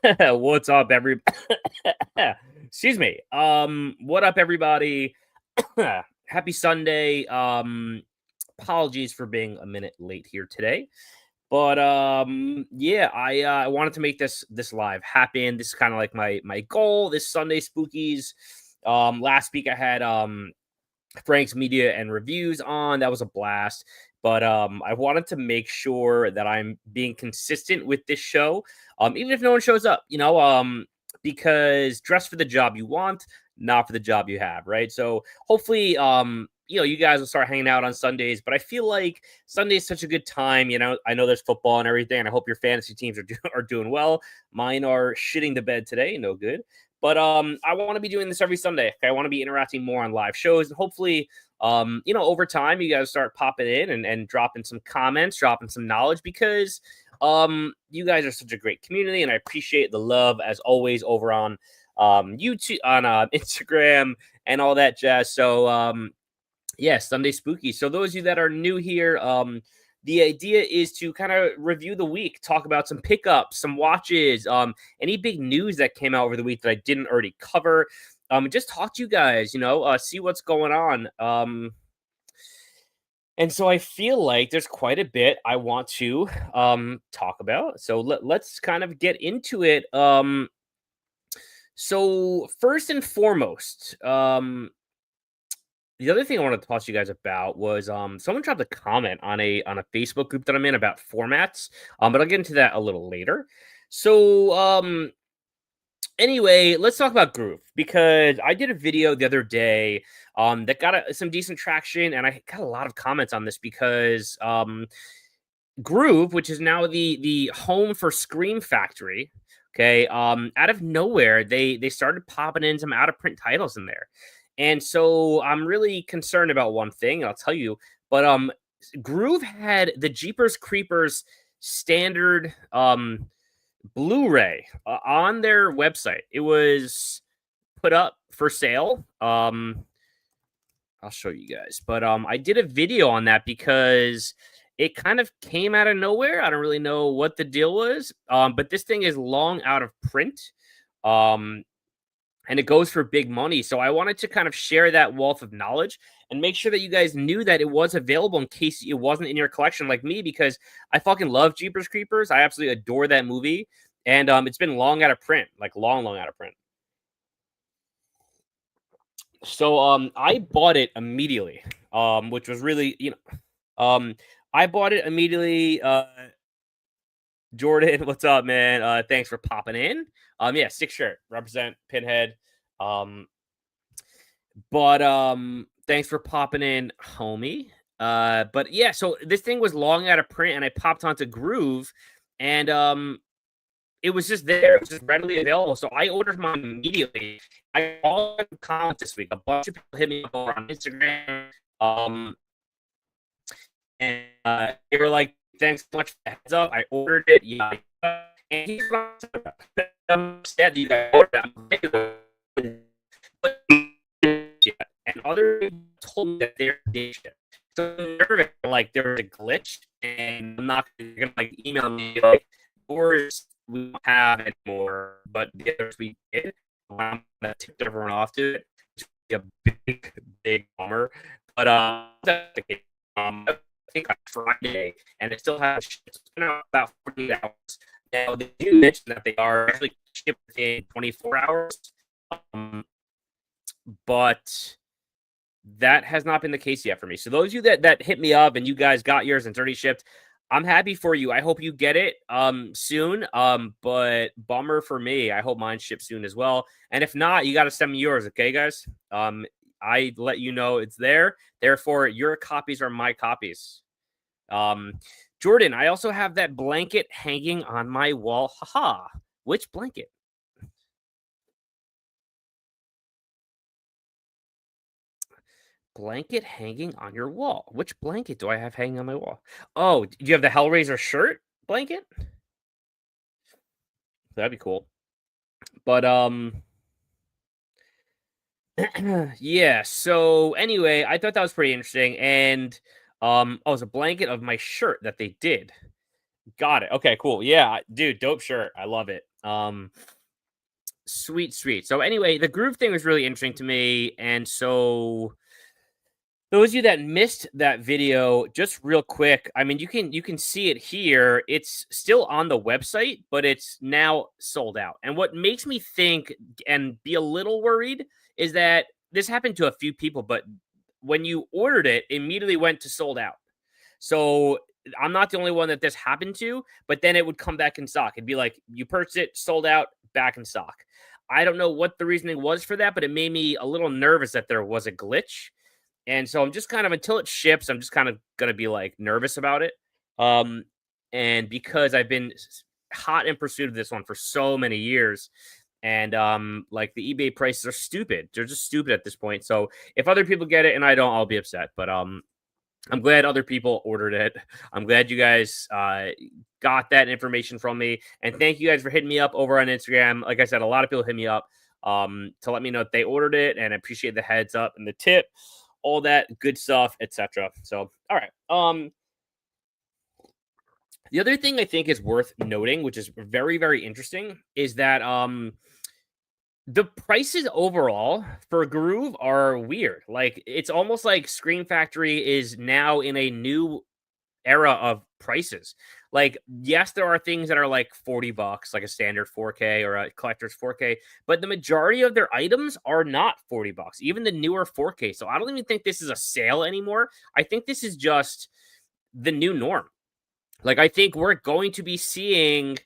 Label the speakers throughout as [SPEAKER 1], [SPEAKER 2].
[SPEAKER 1] What's up, everybody? Excuse me. What up, everybody? Happy Sunday. Apologies for being a minute late here today, but yeah, I wanted to make this live happen. This is kind of like my goal. This Sunday Spookies. Last week I had Frank's media and reviews on. That was a blast. But I wanted to make sure that I'm being consistent with this show, even if no one shows up, because dress for the job you want, not for the job you have, right? So hopefully, you guys will start hanging out on Sundays. But I feel like Sunday is such a good time. I know there's football and everything, and I hope your fantasy teams are doing well. Mine are shitting the bed today, no good. But I want to be doing this every Sunday. I want to be interacting more on live shows, and hopefully, over time, you guys start popping in and dropping some comments, dropping some knowledge, because you guys are such a great community, and I appreciate the love as always over on YouTube, on Instagram, and all that jazz. So yeah, Sunday Spooky. So those of you that are new here, the idea is to kind of review the week, talk about some pickups, some watches, any big news that came out over the week that I didn't already cover. Just talk to you guys, see what's going on. And so I feel like there's quite a bit I want to talk about. So let's kind of get into it. So first and foremost, the other thing I wanted to talk to you guys about was someone dropped a comment on a Facebook group that I'm in about formats. But I'll get into that a little later. So anyway, let's talk about Groove, because I did a video the other day that got some decent traction, and I got a lot of comments on this because Groove, which is now the home for Scream Factory, okay, out of nowhere they started popping in some out of print titles in there. And so I'm really concerned about one thing, and I'll tell you. But Groove had the Jeepers Creepers standard Blu-ray on their website. It was put up for sale. I'll show you guys. But I did a video on that because it kind of came out of nowhere. I don't really know what the deal was. But this thing is long out of print. And it goes for big money. So I wanted to kind of share that wealth of knowledge and make sure that you guys knew that it was available in case it wasn't in your collection like me, because I fucking love Jeepers Creepers. I absolutely adore that movie. And it's been long out of print, like long out of print. So I bought it immediately, which was really, I bought it immediately. Jordan, what's up, man? Thanks for popping in. Yeah, sick shirt, represent Pinhead. But thanks for popping in, homie. But yeah, so this thing was long out of print, and I popped onto Groove, and it was just there. It was just readily available. So I ordered mine immediately. I got all the comments this week. A bunch of people hit me up over on Instagram. And they were like, thanks so much for the heads up. I ordered it. Yeah. And he's said you guys ordered it. And other people told me that they're shit. So nervous, like there was a glitch, and I'm not gonna like email me like, yours we don't have anymore, but the others we did. I'm gonna tip everyone off to it. It's a big bummer. But that's the case. I think on Friday, and it still has it's been about 48 hours. Now they do mention that they are actually shipped in 24 hours, but that has not been the case yet for me. So those of you that hit me up and you guys got yours and it's already shipped, I'm happy for you. I hope you get it soon. But bummer for me. I hope mine ships soon as well. And if not, you got to send me yours, okay, guys? I let you know it's there. Therefore, your copies are my copies. Jordan, I also have that blanket hanging on my wall. Haha. Which blanket? Blanket hanging on your wall. Which blanket do I have hanging on my wall? Oh, do you have the Hellraiser shirt blanket? That'd be cool. But yeah, so anyway, I thought that was pretty interesting. And it was a blanket of my shirt that they did. Got it. Okay, cool. Yeah, dude, dope shirt. I love it. Sweet, sweet. So anyway, the groove thing was really interesting to me, and so those of you that missed that video, just real quick, I mean, you can see it here. It's still on the website, but it's now sold out. And what makes me think and be a little worried is that this happened to a few people, but when you ordered it, immediately went to sold out. So I'm not the only one that this happened to, but then it would come back in stock. It'd be like you purchased it, sold out, back in stock. I don't know what the reasoning was for that, but it made me a little nervous that there was a glitch. And so I'm just kind of until it ships, I'm just kind of gonna be like nervous about it. Um, and because I've been hot in pursuit of this one for so many years, and like the eBay prices are stupid. They're just stupid at this point. So if other people get it and I don't, I'll be upset. But I'm glad other people ordered it. I'm glad you guys got that information from me. And thank you guys for hitting me up over on Instagram. Like I said, a lot of people hit me up to let me know that they ordered it, and I appreciate the heads up and the tip, all that good stuff, etc. So, all right. The other thing I think is worth noting, which is very, very interesting, is that the prices overall for Groove are weird. Like it's almost like Scream Factory is now in a new era of prices. Like, yes, there are things that are like $40, like a standard 4K or a collector's 4K, but the majority of their items are not $40, even the newer 4K. So I don't even think this is a sale anymore. I think this is just the new norm. Like, I think we're going to be seeing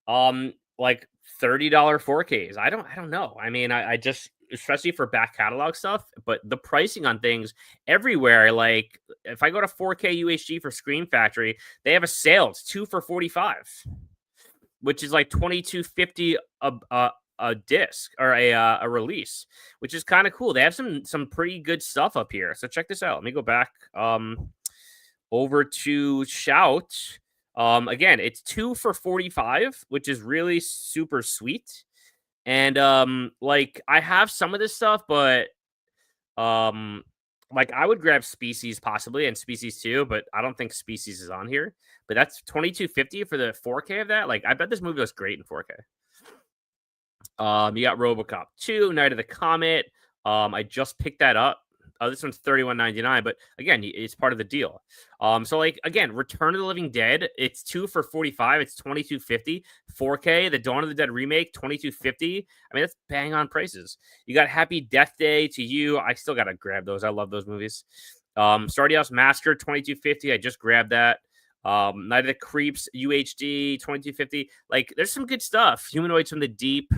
[SPEAKER 1] like $30 4Ks. I don't know. I mean, I just especially for back catalog stuff, but the pricing on things everywhere, like if I go to 4K UHD for Scream Factory, they have a sale. It's 2 for 45, which is like 22.50 a disc or a release, which is kind of cool. They have some pretty good stuff up here. So check this out. Let me go back over to Shout. Again, it's 2 for 45, which is really super sweet. And like I have some of this stuff, but um like I would grab Species possibly and Species 2, but I don't think Species is on here. But that's 22.50 for the 4K of that. Like I bet this movie was great in 4K. You got RoboCop 2, Night of the Comet. I just picked that up. This one's $31.99, but again, it's part of the deal. So like again, Return of the Living Dead, it's 2 for 45, it's 22.50. 4K, the Dawn of the Dead remake, 22.50. I mean, that's bang on prices. You got Happy Death Day to You. I still gotta grab those. I love those movies. Stardust Massacre, 22.50. I just grabbed that. Night of the Creeps, UHD, 22.50. Like, there's some good stuff. Humanoids from the Deep.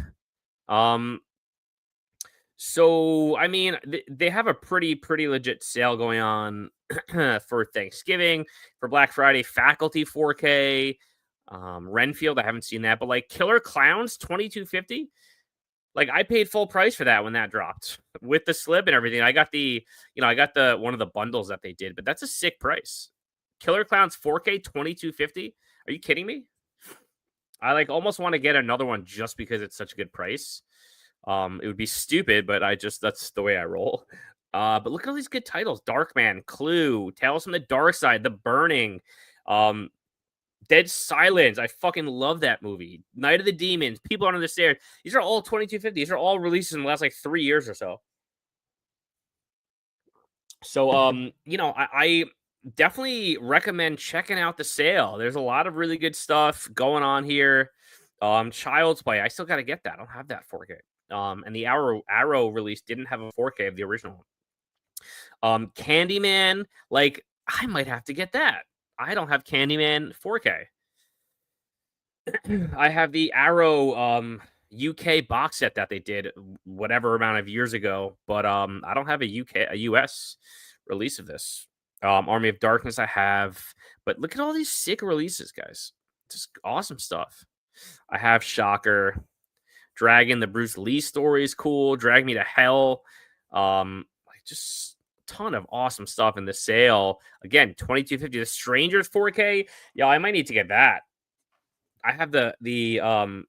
[SPEAKER 1] So I mean, they have a pretty legit sale going on for Thanksgiving, for Black Friday. Faculty 4K, Renfield. I haven't seen that, but like Killer Clowns 22.50. Like I paid full price for that when that dropped with the slip and everything. I got the one of the bundles that they did, but that's a sick price. Killer Clowns 4K 22.50. Are you kidding me? I like almost want to get another one just because it's such a good price. It would be stupid, but that's the way I roll. But look at all these good titles: Darkman, Clue, Tales from the Dark Side, The Burning, um, Dead Silence. I fucking love that movie. Night of the Demons, People Under the Stairs. These are all 22.50. These are all releases in the last like 3 years or so. So I definitely recommend checking out the sale. There's a lot of really good stuff going on here. Child's Play. I still got to get that. I don't have that 4K. And the Arrow release didn't have a 4K of the original. Candyman, like I might have to get that. I don't have Candyman 4K. I have the Arrow UK box set that they did whatever amount of years ago, but I don't have a US release of this. Army of Darkness I have, but look at all these sick releases, guys. Just awesome stuff. I have Shocker, Dragon, the Bruce Lee story is cool. Drag Me to Hell. Like just a ton of awesome stuff in the sale. Again, 22.50. The Strangers 4K. Yeah, I might need to get that. I have the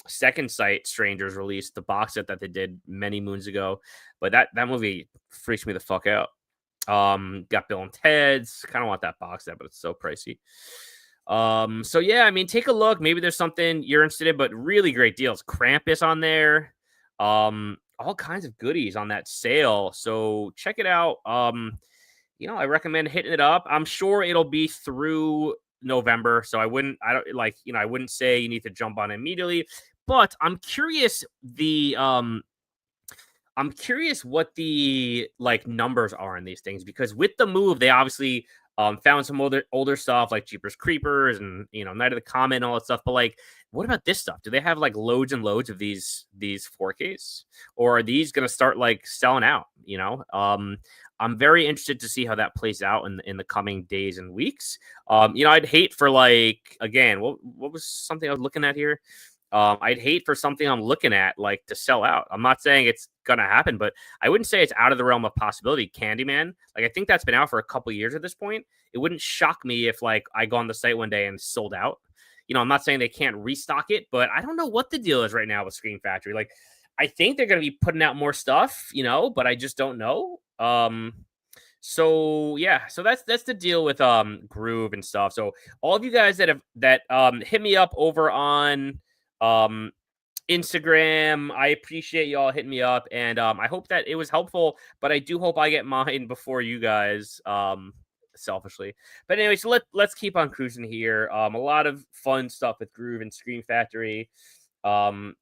[SPEAKER 1] Second Sight Strangers release, the box set that they did many moons ago. But that movie freaks me the fuck out. Got Bill and Ted's. Kind of want that box set, but it's so pricey. So yeah, I mean, take a look. Maybe there's something you're interested in, but really great deals. Krampus on there. All kinds of goodies on that sale. So check it out. I recommend hitting it up. I'm sure it'll be through November. So I wouldn't say you need to jump on it immediately, but I'm curious what the like numbers are in these things because with the move, they obviously found some older stuff like Jeepers Creepers and Night of the Comet and all that stuff. But like, what about this stuff? Do they have like loads and loads of these 4Ks, or are these gonna start like selling out? I'm very interested to see how that plays out in the coming days and weeks. I'd hate for like again, what was something I was looking at here? I'd hate for something I'm looking at like to sell out. I'm not saying it's gonna happen, but I wouldn't say it's out of the realm of possibility. Candyman, like I think that's been out for a couple years at this point. It wouldn't shock me if like I go on the site one day and sold out. I'm not saying they can't restock it, but I don't know what the deal is right now with Scream Factory. Like, I think they're gonna be putting out more stuff, but I just don't know. So yeah, so that's the deal with Groove and stuff. So all of you guys that hit me up over on um Instagram, I appreciate y'all hitting me up, and I hope that it was helpful, but I do hope I get mine before you guys, selfishly. But anyway, so let's keep on cruising here. A lot of fun stuff with Groove and Scream Factory. Um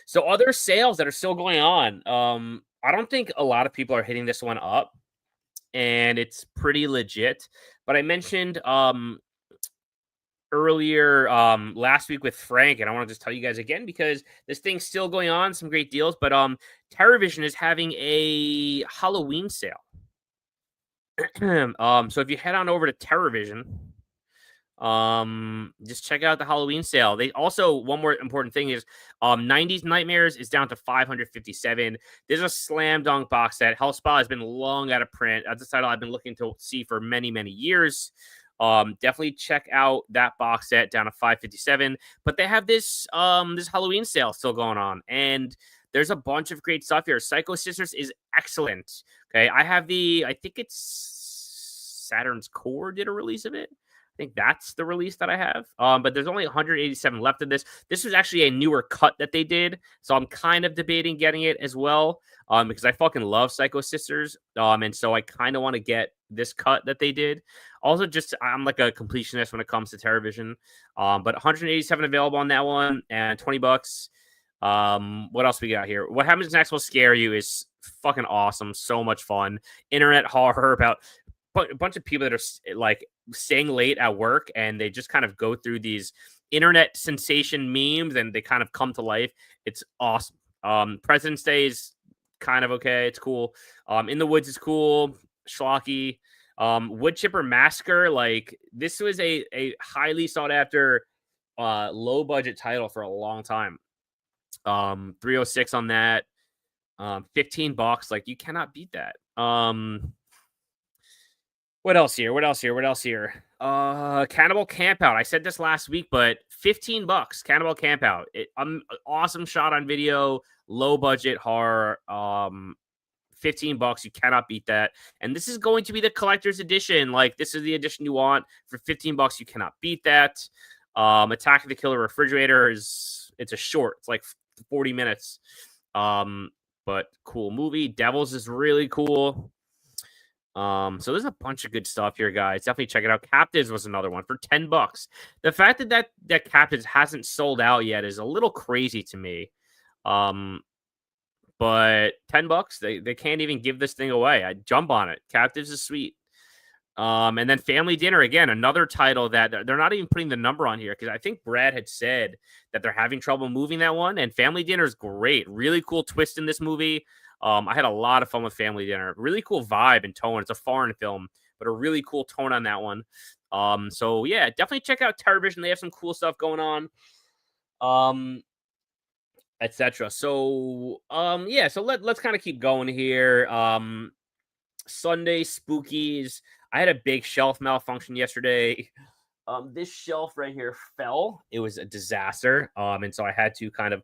[SPEAKER 1] so other sales that are still going on. I don't think a lot of people are hitting this one up, and it's pretty legit. But I mentioned earlier last week with Frank, and I want to just tell you guys again because this thing's still going on, some great deals. But TerrorVision is having a Halloween sale. So if you head on over to TerrorVision, just check out the Halloween sale. They also, one more important thing is 90s Nightmares is down to 557. There's a slam dunk box set. Hellspa has been long out of print. That's a title I've been looking to see for many years. Definitely check out that box set down to 557. But they have this this Halloween sale still going on, and there's a bunch of great stuff here. Psycho Sisters is excellent. Okay, I think it's Saturn's Core did a release of it. I think that's the release that I have. But there's only 187 left of this. This was actually a newer cut that they did, so I'm kind of debating getting it as well. Because I fucking love Psycho Sisters. And so I kind of want to get this cut that they did. Also, just I'm like a completionist when it comes to TerrorVision. But 187 available on that one and $20. What else we got here? What Happens Next Will Scare You is fucking awesome. So much fun. Internet horror about a bunch of people that are like staying late at work, and they just kind of go through these internet sensation memes, and they kind of come to life. It's awesome. President's Day is kind of okay. It's cool. In the Woods is cool. Schlocky. Wood Chipper Massacre. Like, this was a highly sought after low budget title for a long time. 306 on that. $15. Like, you cannot beat that. What else here? Cannibal Campout. I said this last week, but $15. Cannibal Campout. Awesome shot on video, low budget horror. $15. You cannot beat that. And this is going to be the collector's edition. Like, this is the edition you want for $15. You cannot beat that. Attack of the Killer Refrigerator it's a short. It's like 40 minutes. But cool movie. Devils is really cool. So there's a bunch of good stuff here, guys. Definitely check it out. Captives was another one for $10. The fact that Captives hasn't sold out yet is a little crazy to me. But $10, they can't even give this thing away. I'd jump on it. Captives is sweet. And then Family Dinner, again, another title that they're not even putting the number on here because I think Brad had said that they're having trouble moving that one. And Family Dinner is great. Really cool twist in this movie. I had a lot of fun with Family Dinner. Really cool vibe and tone. It's a foreign film, but a really cool tone on that one. So yeah, definitely check out TerrorVision. They have some cool stuff going on. Etc. So yeah, so let's kind of keep going here. Sunday Spookies. I had a big shelf malfunction yesterday. This shelf right here fell. It was a disaster. And so I had to kind of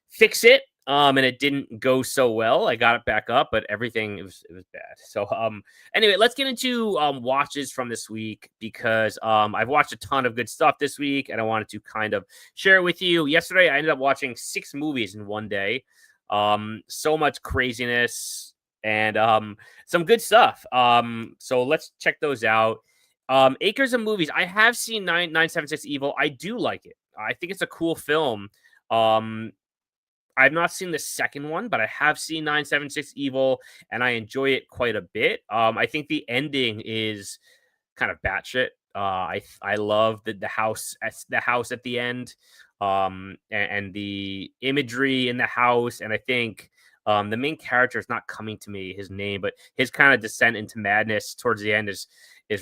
[SPEAKER 1] fix it. and it didn't go so well. I got it back up, but everything it was bad. So anyway, let's get into watches from this week because I've watched a ton of good stuff this week, and I wanted to kind of share it with you. Yesterday, I ended up watching 6 movies in one day. So much craziness and some good stuff. So let's check those out. Acres of Movies. I have seen 976 Evil. I do like it. I think it's a cool film. Um, I've not seen the second one, but I have seen 976 Evil, and I enjoy it quite a bit. I think the ending is kind of batshit. I love the house at the end, and the imagery in the house, and I think the main character is not coming to me his name, but his kind of descent into madness towards the end is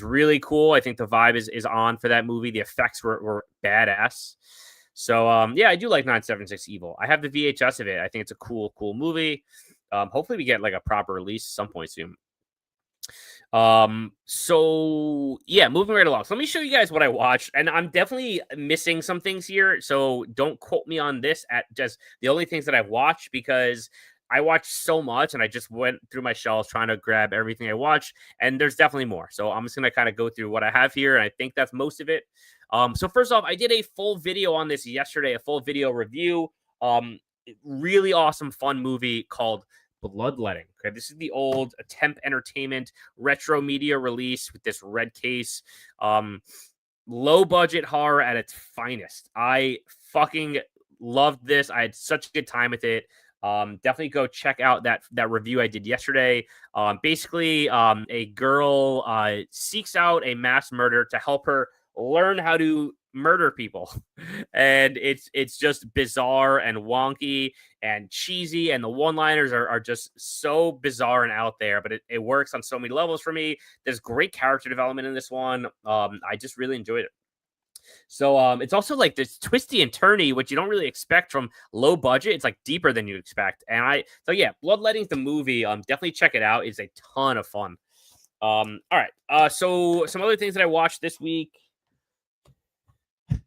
[SPEAKER 1] really cool. I think the vibe is on for that movie. The effects were badass. So yeah, I do like 976 Evil. I have the VHS of it. I think it's a cool movie. Hopefully we get like a proper release some point soon. So yeah, moving right along. So let me show you guys what I watched, and I'm definitely missing some things here. So don't quote me on this at just the only things that I've watched because I watched so much and I just went through my shelves trying to grab everything I watched, and there's definitely more. So I'm just gonna kind of go through what I have here, and I think that's most of it. So first off, I did a full video on this yesterday, a full video review. Really awesome, fun movie called Bloodletting. Okay, this is the old Temp Entertainment retro media release with this red case. Low budget horror at its finest. I fucking loved this. I had such a good time with it. Definitely go check out that review I did yesterday. Basically, a girl seeks out a mass murder to help her learn how to murder people, and it's just bizarre and wonky and cheesy, and the one-liners are just so bizarre and out there, but it works on so many levels for me. There's great character development in this one. I just really enjoyed it. So it's also like this twisty and turny, which you don't really expect from low budget. It's like deeper than you expect. So yeah, Bloodletting's the movie. Definitely check it out. It's a ton of fun. All right. So some other things that I watched this week.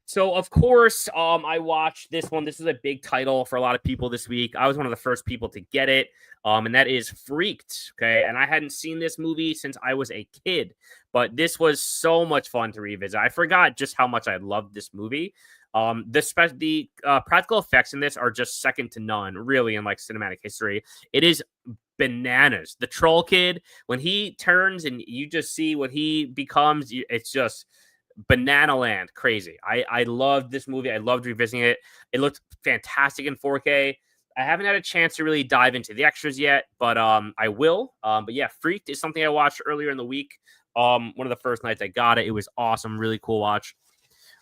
[SPEAKER 1] So of course, I watched this one. This is a big title for a lot of people this week. I was one of the first people to get it, and that is Freaked. Okay, and I hadn't seen this movie since I was a kid, but this was so much fun to revisit. I forgot just how much I loved this movie. The practical effects in this are just second to none, really, in like cinematic history. It is bananas. The troll kid, when he turns and you just see what he becomes, it's just banana land crazy. I loved this movie. I loved revisiting it. It looked fantastic in 4K. I haven't had a chance to really dive into the extras yet, but I will. But yeah, Freaked is something I watched earlier in the week. One of the first nights I got it. It was awesome, really cool watch.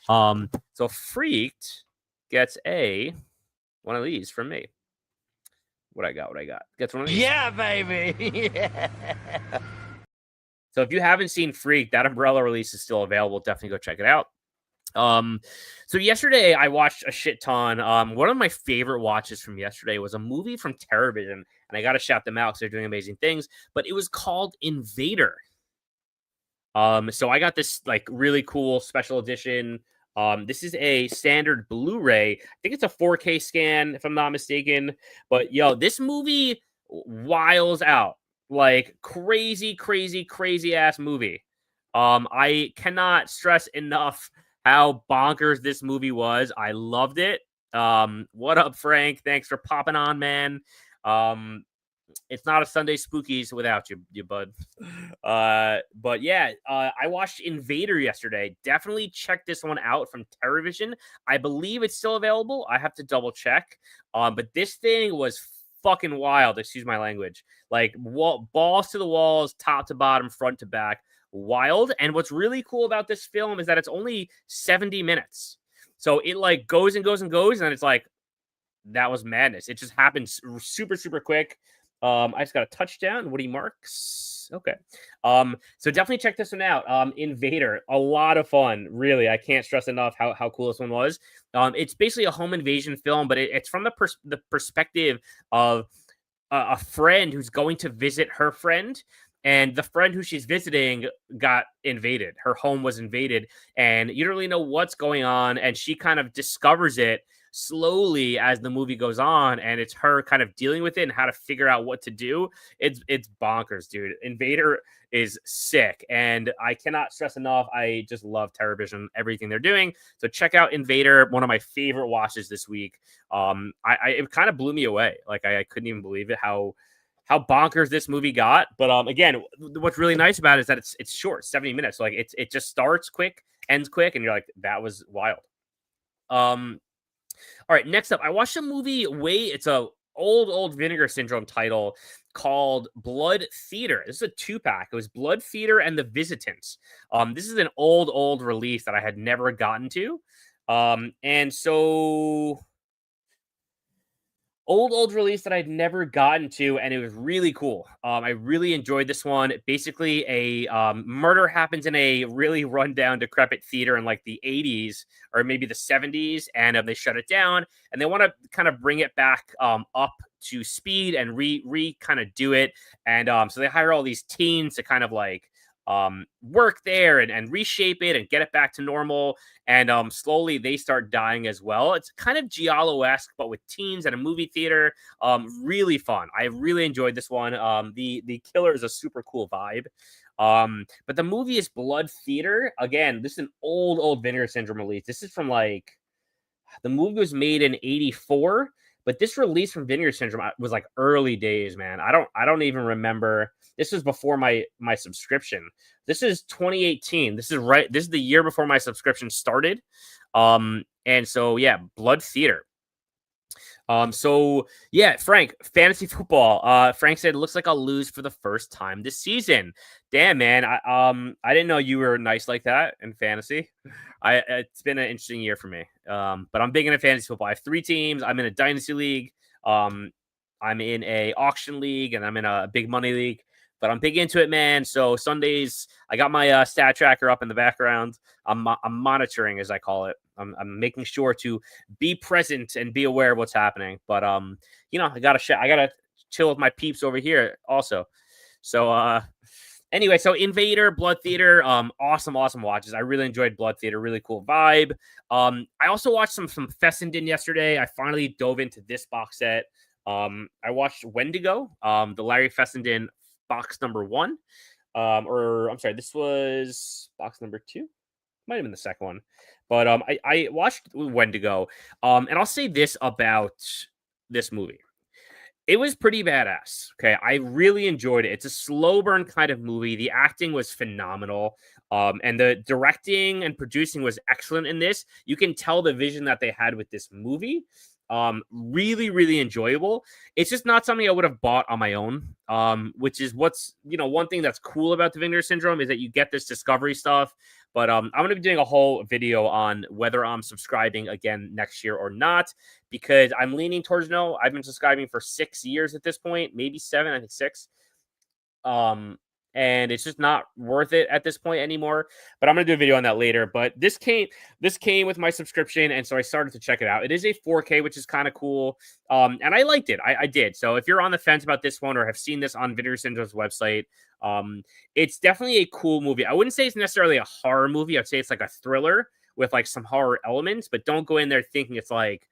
[SPEAKER 1] So Freaked gets one of these from me. What I got? Gets one of these.
[SPEAKER 2] Yeah, baby. Yeah.
[SPEAKER 1] So if you haven't seen Freak, that Umbrella release is still available. Definitely go check it out. So yesterday I watched a shit ton. One of my favorite watches from yesterday was a movie from TerrorVision, and I got to shout them out because they're doing amazing things. But it was called Invader. So I got this like really cool special edition. This is a standard Blu-ray. I think it's a 4K scan, if I'm not mistaken. But yo, this movie wiles out. Like crazy ass movie. I cannot stress enough how bonkers this movie was. I loved it. What up, Frank? Thanks for popping on, man. It's not a Sunday Spookies without you bud. But yeah, I watched Invader yesterday. Definitely check this one out from TerrorVision. I believe it's still available. I have to double check. But this thing was fucking wild. Excuse my language. Like balls to the walls, top to bottom, front to back, wild. And what's really cool about this film is that it's only 70 minutes. So it like goes and goes and goes, and it's like that was madness. It just happens super quick. I just got a touchdown. Woody Marks. Okay. So definitely check this one out. Invader, a lot of fun. Really, I can't stress enough how cool this one was. It's basically a home invasion film, but it's from the perspective of a friend who's going to visit her friend, and the friend who she's visiting got invaded. Her home was invaded, and you don't really know what's going on, and she kind of discovers it slowly as the movie goes on, and it's her kind of dealing with it and how to figure out what to do. It's bonkers, dude. Invader is sick, and I cannot stress enough. I just love TerrorVision, everything they're doing. So check out Invader, one of my favorite watches this week. It kind of blew me away. Like I couldn't even believe it how bonkers this movie got. But again, what's really nice about it is that it's short, 70 minutes. So like it just starts quick, ends quick, and you're like, that was wild. All right, next up, I watched a movie. It's a old Vinegar Syndrome title called Blood Theater. This is a 2-pack. It was Blood Theater and The Visitants. This is an old release that I had never gotten to. And so old release that I'd never gotten to, and it was really cool. I really enjoyed this one. Basically, a murder happens in a really rundown, decrepit theater in like the 80s or maybe the 70s, and they shut it down, and they want to kind of bring it back up to speed and re kind of do it. And so they hire all these teens to kind of like work there and reshape it and get it back to normal. And slowly they start dying as well. It's kind of Giallo-esque, but with teens at a movie theater. Really fun. I really enjoyed this one. The killer is a super cool vibe. But the movie is Blood Theater. Again, this is an old Vinegar Syndrome release. This is from like, the movie was made in 84, but this release from Vinegar Syndrome was like early days, man. I don't even remember. This was before my subscription. This is 2018. This is the year before my subscription started. And so yeah, Blood Theater. So yeah, Frank, fantasy football. Frank said, looks like I'll lose for the first time this season. Damn, man. I didn't know you were nice like that in fantasy. It's been an interesting year for me. But I'm big into fantasy football. I have 3 teams. I'm in a dynasty league. I'm in a auction league, and I'm in a big money league. But I'm big into it, man. So Sundays, I got my stat tracker up in the background. I'm monitoring, as I call it. I'm making sure to be present and be aware of what's happening. But I gotta chill with my peeps over here also. So anyway, so Invader, Blood Theater, awesome watches. I really enjoyed Blood Theater, really cool vibe. I also watched some Fessenden yesterday. I finally dove into this box set. I watched Wendigo, the Larry Fessenden box number 1. Or I'm sorry, this was box number 2. Might have been the second one. But I watched Wendigo. And I'll say this about this movie. It was pretty badass. Okay. I really enjoyed it. It's a slow burn kind of movie. The acting was phenomenal. And the directing and producing was excellent in this. You can tell the vision that they had with this movie. Really enjoyable. It's just not something I would have bought on my own. Which is what's, one thing that's cool about the Vinegar Syndrome is that you get this discovery stuff. But I'm going to be doing a whole video on whether I'm subscribing again next year or not, because I'm leaning towards no. I've been subscribing for 6 years at this point, maybe 7, I think 6. And it's just not worth it at this point anymore. But I'm going to do a video on that later. But this came with my subscription, and so I started to check it out. It is a 4K, which is kind of cool. And I liked it. I did. So if you're on the fence about this one or have seen this on Vinegar Syndrome's website, it's definitely a cool movie. I wouldn't say it's necessarily a horror movie. I'd say it's like a thriller with like some horror elements, but don't go in there thinking it's like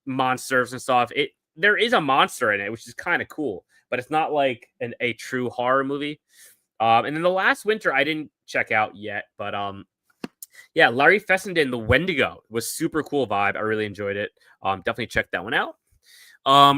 [SPEAKER 1] monsters and stuff. There is a monster in it, which is kind of cool, but it's not like a true horror movie. And then The Last Winter, I didn't check out yet, but yeah, Larry Fessenden, The Wendigo was super cool vibe. I really enjoyed it. Definitely check that one out.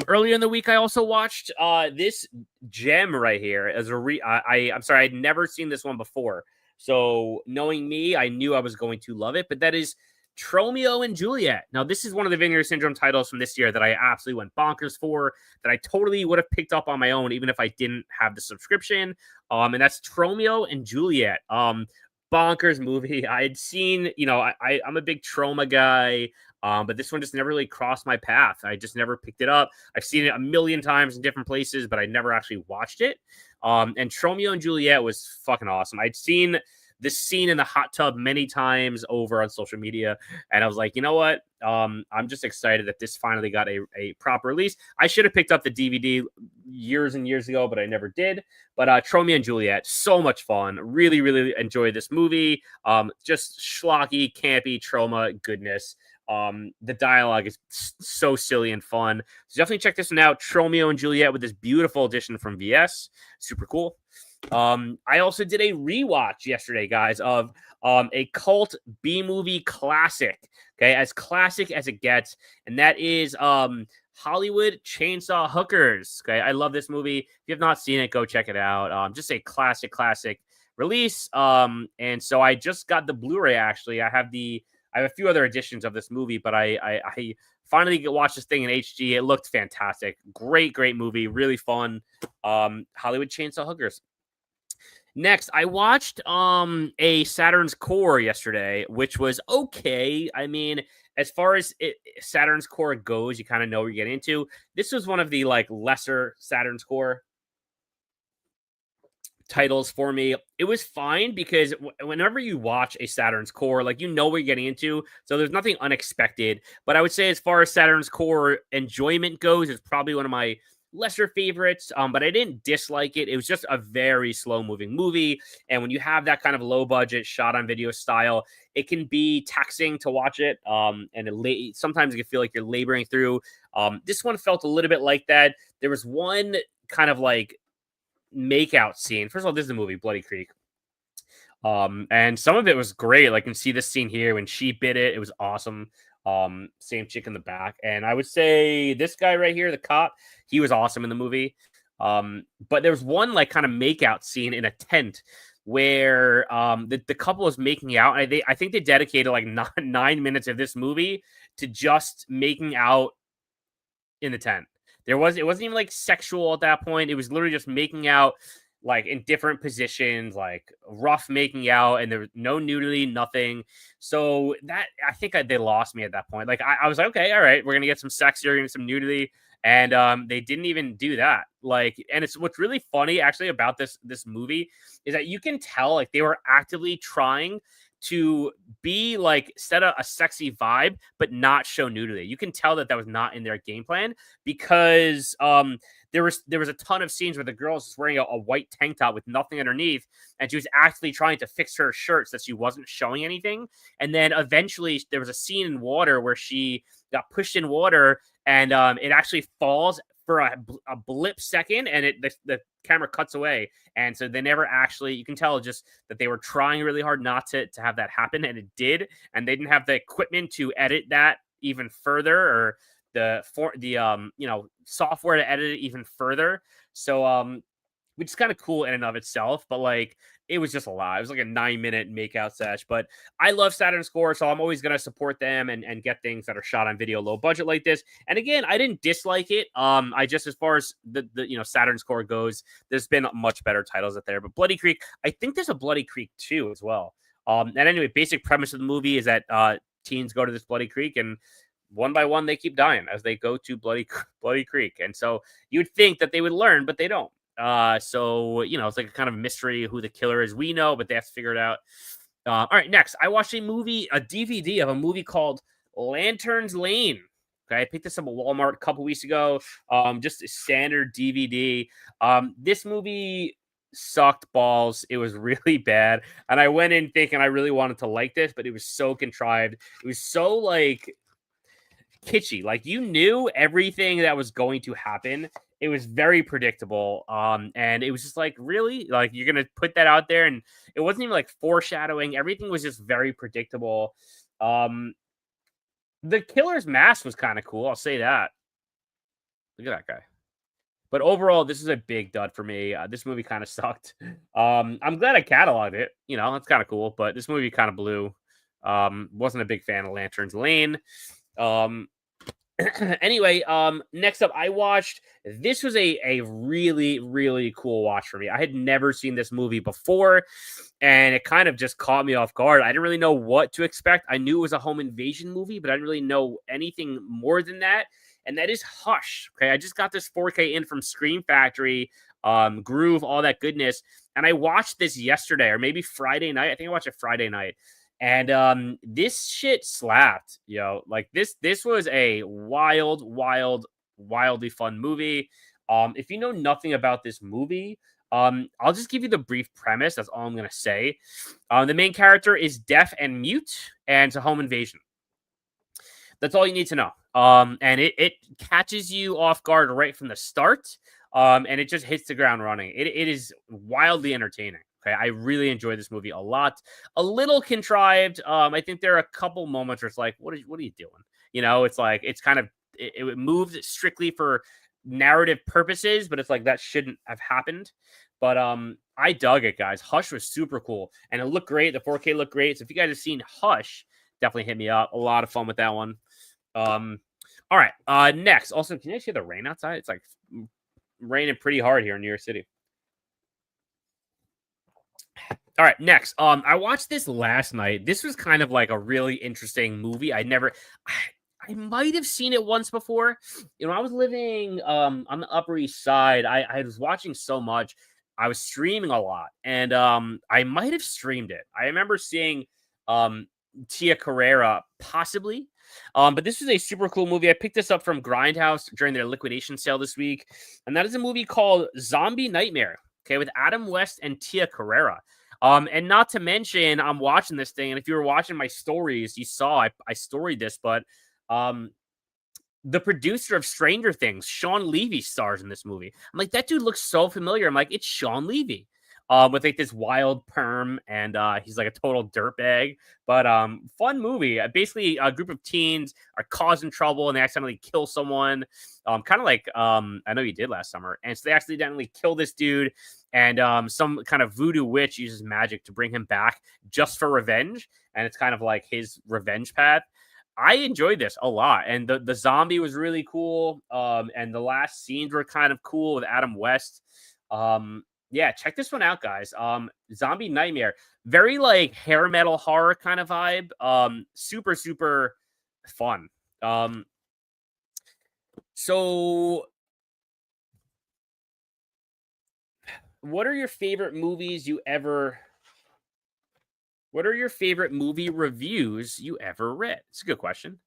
[SPEAKER 1] Earlier in the week, I also watched this gem right here as I'm sorry, I'd never seen this one before. So knowing me, I knew I was going to love it, but that is Tromeo and Juliet. Now, this is one of the Vinegar Syndrome titles from this year that I absolutely went bonkers for, that I totally would have picked up on my own, even if I didn't have the subscription. And that's Tromeo and Juliet. Bonkers movie. I had seen, I'm a big Trauma guy, but this one just never really crossed my path. I just never picked it up. I've seen it a million times in different places, but I never actually watched it. And Tromeo and Juliet was fucking awesome. I'd seen this scene in the hot tub many times over on social media, and I was like, you know what? I'm just excited that this finally got a proper release. I should have picked up the DVD years and years ago, but I never did. But Tromeo and Juliet, so much fun. Really enjoyed this movie. Just schlocky, campy, trauma goodness. The dialogue is so silly and fun. So definitely check this one out. Tromeo and Juliet with this beautiful edition from VS. Super cool. I also did a rewatch yesterday, guys, of a cult B movie classic. Okay, as classic as it gets, and that is Hollywood Chainsaw Hookers. Okay, I love this movie. If you have not seen it, go check it out. Just a classic release. And so I just got the Blu-ray. Actually, I have a few other editions of this movie, but I finally watched this thing in HD. It looked fantastic. Great movie. Really fun. Hollywood Chainsaw Hookers. Next, I watched a Saturn's Core yesterday, which was okay. I mean, as far as Saturn's Core goes, you kind of know what you're getting into. This was one of the like lesser Saturn's Core titles for me. It was fine because whenever you watch a Saturn's Core, like you know what you're getting into, so there's nothing unexpected. But I would say as far as Saturn's Core enjoyment goes, it's probably one of my lesser favorites. But I didn't dislike it. It was just a very slow moving movie, and when you have that kind of low budget shot on video style, it can be taxing to watch it. And sometimes you can feel like you're laboring through. This one felt a little bit like that. There was one kind of like makeout scene. First of all, this is the movie Bloody Creek. And some of it was great. Like you can see this scene here when she bit it. It was awesome. Same chick in the back. And I would say this guy right here, the cop, he was awesome in the movie. But there was one like kind of makeout scene in a tent where the couple was making out, and I think they dedicated like 9 minutes of this movie to just making out in the tent. It wasn't even like sexual at that point. It was literally just making out like in different positions, like rough making out, and there was no nudity, nothing. So that I think they lost me at that point. Like I was like, okay, all right, we're gonna get some sex here, some nudity, and they didn't even do that. Like, and it's what's really funny actually about this movie is that you can tell like they were actively trying to be like set a sexy vibe but not show nudity. You can tell that was not in their game plan because there was a ton of scenes where the girl was wearing a white tank top with nothing underneath, and she was actively trying to fix her shirt so that she wasn't showing anything. And then eventually there was a scene in water where she got pushed in water, and it actually falls for a blip second, and the camera cuts away. And so they never actually, you can tell just that they were trying really hard not to have that happen, and it did. And they didn't have the equipment to edit that even further, or the software to edit it even further. So which is kind of cool in and of itself, but like it was just a lot. It was like a 9-minute makeout sesh. But I love Saturn's Core, so I'm always gonna support them and get things that are shot on video, low budget like this. And again, I didn't dislike it. I just, as far as the Saturn's Core goes, there's been much better titles out there. But Bloody Creek, I think there's a Bloody Creek 2 as well. And anyway, basic premise of the movie is that teens go to this Bloody Creek, and one by one they keep dying as they go to Bloody Creek. And so you would think that they would learn, but they don't. So it's like a kind of mystery who the killer is. We know, but they have to figure it out. All right, next, I watched a DVD of a movie called Lanterns Lane. Okay, I picked this up at Walmart a couple weeks ago. Just a standard DVD. This movie sucked balls. It was really bad, and I went in thinking I really wanted to like this, but it was so contrived. It was so like kitschy. Like you knew everything that was going to happen. It was very predictable. And it was just like, really? Like you're gonna put that out there? And it wasn't even like foreshadowing. Everything was just very predictable. The killer's mask was kind of cool. I'll say that. Look at that guy. But overall, this is a big dud for me. This movie kind of sucked. I'm glad I cataloged it. That's kind of cool. But this movie kind of blew. Wasn't a big fan of Lanterns Lane. Anyway, next up, I watched, this was a really, really cool watch for me. I had never seen this movie before, and it kind of just caught me off guard. I didn't really know what to expect. I knew it was a home invasion movie, but I didn't really know anything more than that. And that is Hush. Okay, I just got this 4K in from Scream Factory, Groove, all that goodness. And I watched this yesterday, or maybe Friday night. I think I watched it Friday night. And this shit slapped, like this was a wildly fun movie. If you know nothing about this movie, I'll just give you the brief premise. That's all I'm gonna say. The main character is deaf and mute, and it's a home invasion. That's all you need to know. And it catches you off guard right from the start. And it just hits the ground running. It is wildly entertaining. Okay, I really enjoyed this movie a lot. A little contrived. I think there are a couple moments where it's like, what are you doing? You know, it's like it's kind of it moved strictly for narrative purposes, but it's like that shouldn't have happened. But I dug it, guys. Hush was super cool, and it looked great. The 4K looked great. So if you guys have seen Hush, definitely hit me up. A lot of fun with that one. All right. Next, also, can you see the rain outside? It's like raining pretty hard here in New York City. All right, next. I watched this last night. This was kind of like a really interesting movie. I might have seen it once before. You know, I was living on the Upper East Side. I was watching so much. I was streaming a lot, and I might have streamed it. I remember seeing Tia Carrera possibly. But this was a super cool movie. I picked this up from Grindhouse during their liquidation sale this week, and that is a movie called Zombie Nightmare. Okay, with Adam West and Tia Carrera. And not to mention, I'm watching this thing, and if you were watching my stories, you saw I storied this, but the producer of Stranger Things, Sean Levy, stars in this movie. I'm like, that dude looks so familiar. I'm like, it's Sean Levy. With like this wild perm, and he's like a total dirtbag. But fun movie. Basically, a group of teens are causing trouble and they accidentally kill someone. Kind of like I know you did last summer, and so they accidentally kill this dude, and some kind of voodoo witch uses magic to bring him back just for revenge, and it's kind of like his revenge path. I enjoyed this a lot, and the zombie was really cool. And the last scenes were kind of cool with Adam West. Yeah, check this one out, guys. Zombie Nightmare, very like hair metal horror kind of vibe. Super super fun. So what are your favorite movies you ever? What are your favorite movie reviews you ever read? It's a good question.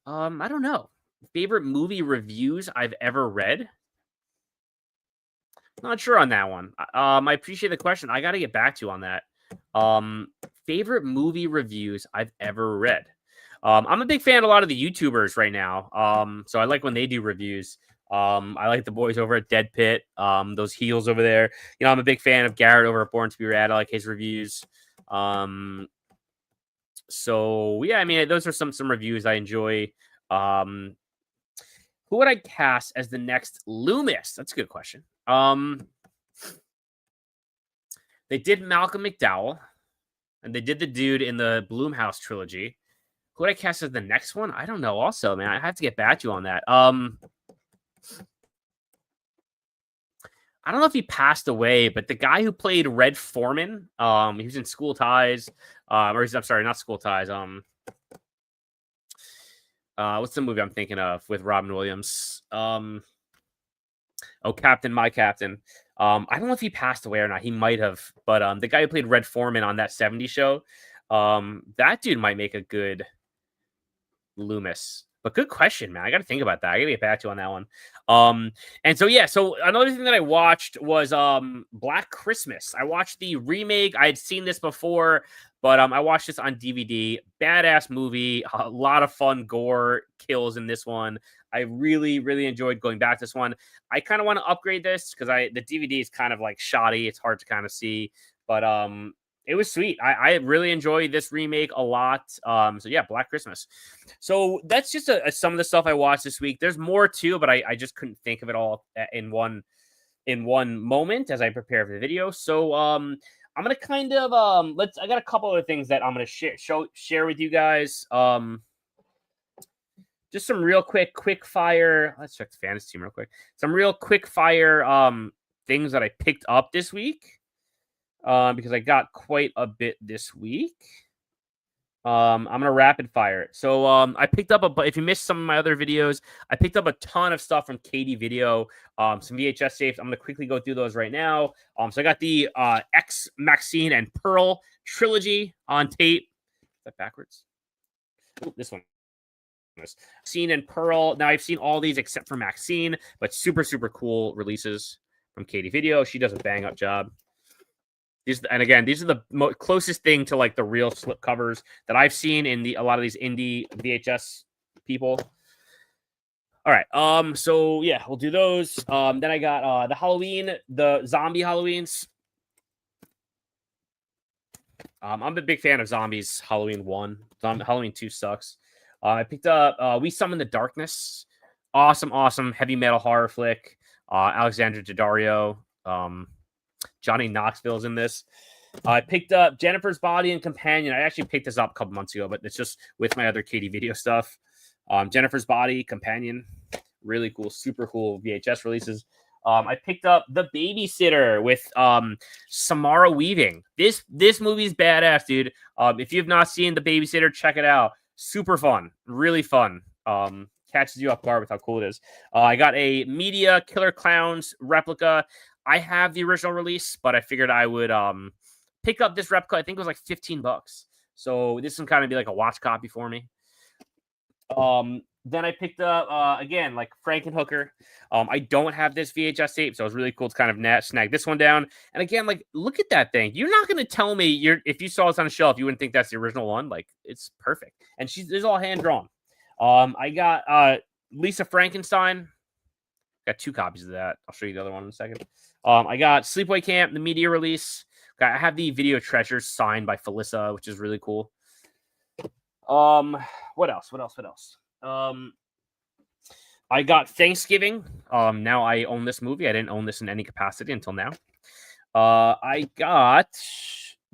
[SPEAKER 1] I don't know. Favorite movie reviews I've ever read? Not sure on that one. I appreciate the question. I got to get back to you on that. Favorite movie reviews I've ever read. I'm a big fan of a lot of the YouTubers right now. So I like when they do reviews. I like the boys over at Dead Pit. Those heels over there. You know, I'm a big fan of Garrett over at Born to Be Rad. I like his reviews. So yeah, I mean, those are some reviews I enjoy. Who would I cast as the next Loomis? That's a good question. They did Malcolm McDowell, and they did the dude in the Bloomhouse trilogy. Who would I cast as the next one? I don't know. Also, man, I have to get back to you on that. I don't know if he passed away, but the guy who played Red Foreman, he was in School Ties, I'm sorry, not School Ties. What's the movie I'm thinking of with Robin Williams? Captain, My Captain. I don't know if he passed away or not. He might have, but the guy who played Red Foreman on that '70s show, that dude might make a good Loomis. But good question, man. I got to think about that. I got to get back to you on that one. And so yeah, so another thing that I watched was Black Christmas. I watched the remake. I had seen this before, but I watched this on DVD. Badass movie. A lot of fun gore kills in this one. I really, really enjoyed going back to this one. I kind of want to upgrade this because the DVD is kind of like shoddy. It's hard to kind of see, but it was sweet. I really enjoyed this remake a lot. So yeah, Black Christmas. So that's just some of the stuff I watched this week. There's more too, but I just couldn't think of it all in one moment as I prepare for the video. So I'm gonna kind of I got a couple other things that I'm gonna share with you guys. Just some real quick fire. Let's check the fantasy team real quick. Some real quick fire things that I picked up this week. Because I got quite a bit this week. I'm gonna rapid fire it. So I picked up if you missed some of my other videos, I picked up a ton of stuff from Katie Video. Some VHS tapes. I'm gonna quickly go through those right now. So I got the X, Maxine, and Pearl trilogy on tape. Is that backwards? Ooh, this one. Maxine and Pearl. Now I've seen all these except for Maxine, but super cool releases from Katie Video. She does a bang up job. These are the closest thing to like the real slip covers that I've seen in a lot of these indie VHS people. All right. So yeah, we'll do those. Then I got the zombie Halloweens. I'm a big fan of zombies. Halloween 1. Halloween 2 sucks. I picked up We Summon the Darkness. Awesome heavy metal horror flick. Alexandra Daddario. Johnny Knoxville's in this. I picked up Jennifer's Body and Companion. I actually picked this up a couple months ago, but it's just with my other Katie video stuff. Jennifer's Body, Companion. Really cool, super cool VHS releases. I picked up The Babysitter with Samara Weaving. This movie's badass, dude. If you've not seen The Babysitter, check it out. Super fun, really fun. Catches you off guard with how cool it is. I got a Media Killer Clowns replica. I have the original release, but I figured I would pick up this replica. I think it was like $15. So this can kind of be like a watch copy for me. Then I picked up again like Frankenhooker. I don't have this VHS tape, so it was really cool to kind of snag this one down. And again, like look at that thing. You're not gonna tell me if you saw this on a shelf, you wouldn't think that's the original one. Like it's perfect, and it's all hand drawn. I got Lisa Frankenstein. Got 2 copies of that. I'll show you the other one in a second. I got Sleepaway Camp, the media release. I have the Video Treasures signed by Felissa, which is really cool. What else? I got Thanksgiving. Now I own this movie. I didn't own this in any capacity until now. I got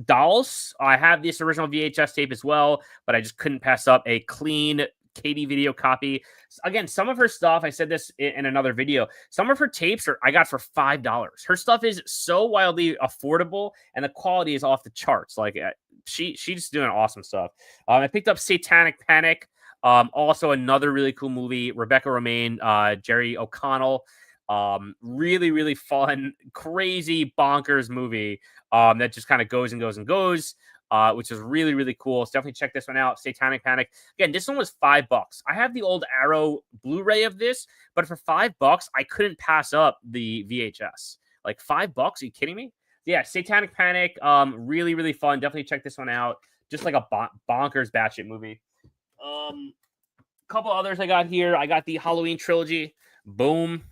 [SPEAKER 1] Dolls. I have this original VHS tape as well, but I just couldn't pass up a clean Katie video copy. Again, some of her stuff, I said this in another video, some of her tapes I got for $5. Her stuff is so wildly affordable, and the quality is off the charts. Like she's just doing awesome stuff. I picked up Satanic Panic. Also another really cool movie. Rebecca Romaine, Jerry O'Connell. Really fun, crazy, bonkers movie that just kind of goes and goes and goes. Which is really cool. So definitely check this one out. Satanic Panic. Again, this one was $5. I have the old Arrow Blu-ray of this, but for $5, I couldn't pass up the VHS. Like $5? Are you kidding me? Yeah, Satanic Panic. Really fun. Definitely check this one out. Just like a bonkers batshit movie. Couple others I got here. I got the Halloween trilogy. Boom.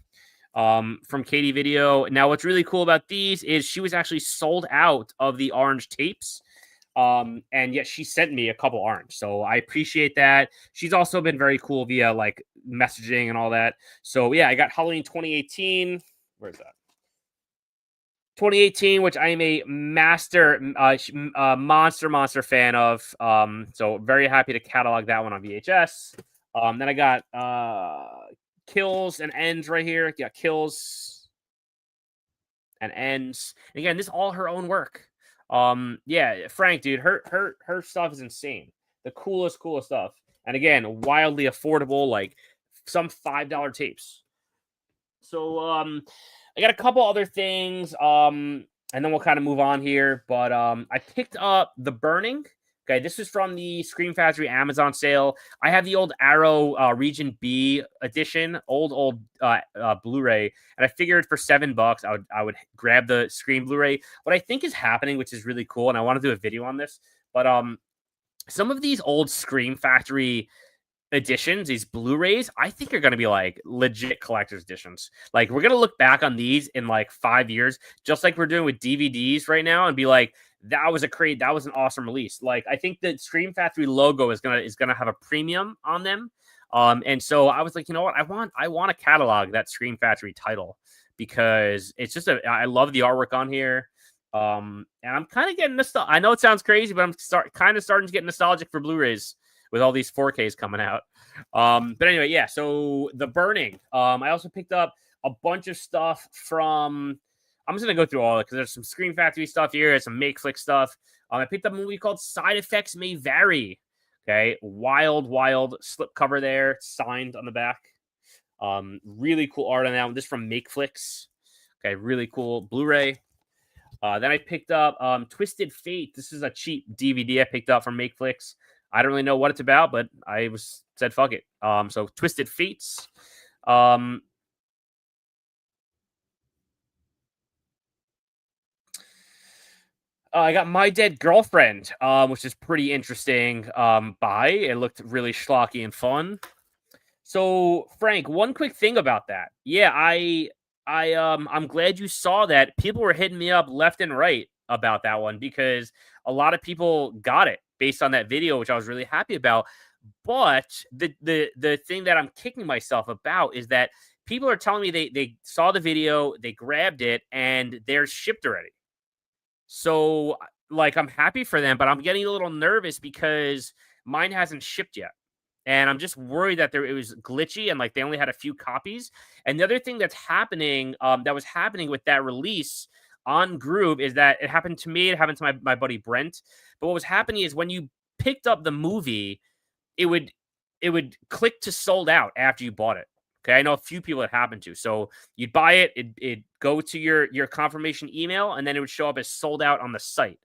[SPEAKER 1] From Katie Video. Now, what's really cool about these is she was actually sold out of the orange tapes. And yet she sent me a couple orange. So I appreciate that. She's also been very cool via like messaging and all that. So yeah, I got Halloween 2018. Where's that? 2018, which I am a monster fan of. So very happy to catalog that one on VHS. Then I got Kills and Ends right here. Yeah, Kills and Ends. And again, this is all her own work. Yeah, Frank, dude, her stuff is insane. The coolest stuff. And again, wildly affordable, like some $5 tapes. So I got a couple other things. And then we'll kind of move on here. But I picked up The Burning. Okay, this is from the Scream Factory Amazon sale. I have the old Arrow Region B edition, old Blu-ray, and I figured for $7 I would grab the Scream Blu-ray. What I think is happening, which is really cool, and I want to do a video on this, but some of these old Scream Factory editions, these Blu-rays, I think are going to be like legit collector's editions. Like we're going to look back on these in like 5 years, just like we're doing with DVDs right now, and be like, that was an awesome release. Like I think the Scream Factory logo is gonna have a premium on them. And so I was like, you know what? I want to catalog that Scream Factory title because it's just I love the artwork on here. And I'm kind of getting nostalgic. I know it sounds crazy, but I'm starting to get nostalgic for Blu-rays with all these 4Ks coming out. But anyway, yeah. So The Burning. I also picked up a bunch of stuff from. I'm just going to go through all of it because there's some Scream Factory stuff here. There's some Make Flick stuff. I picked up a movie called Side Effects May Vary. Okay. Wild slipcover there. Signed on the back. Really cool art on that one. This is from Make Flicks. Okay. Really cool Blu-ray. Then I picked up Twisted Fate. This is a cheap DVD I picked up from Make Flicks. I don't really know what it's about, but I said, fuck it. So Twisted Fates. I got My Dead Girlfriend, which is pretty interesting. It looked really schlocky and fun. So, Frank, one quick thing about that. Yeah, I'm glad you saw that. People were hitting me up left and right about that one because a lot of people got it based on that video, which I was really happy about. But the thing that I'm kicking myself about is that people are telling me they saw the video, they grabbed it, and they're shipped already. So, like, I'm happy for them, but I'm getting a little nervous because mine hasn't shipped yet. And I'm just worried that it was glitchy and like they only had a few copies. And the other thing that's happening, that was happening with that release on Groove is that it happened to me, it happened to my buddy Brent. But what was happening is when you picked up the movie, it would it would click to sold out after you bought it. Okay, I know a few people it happened to. So you'd buy it, it'd go to your confirmation email, and then it would show up as sold out on the site.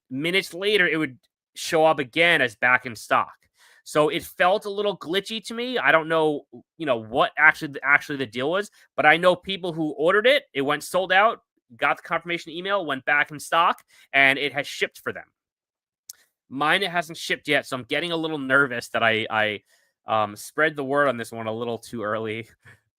[SPEAKER 1] Minutes later, it would show up again as back in stock. So it felt a little glitchy to me. I don't know, what actually the deal was, but I know people who ordered it. It went sold out, got the confirmation email, went back in stock, and it has shipped for them. Mine, it hasn't shipped yet, so I'm getting a little nervous that I spread the word on this one a little too early,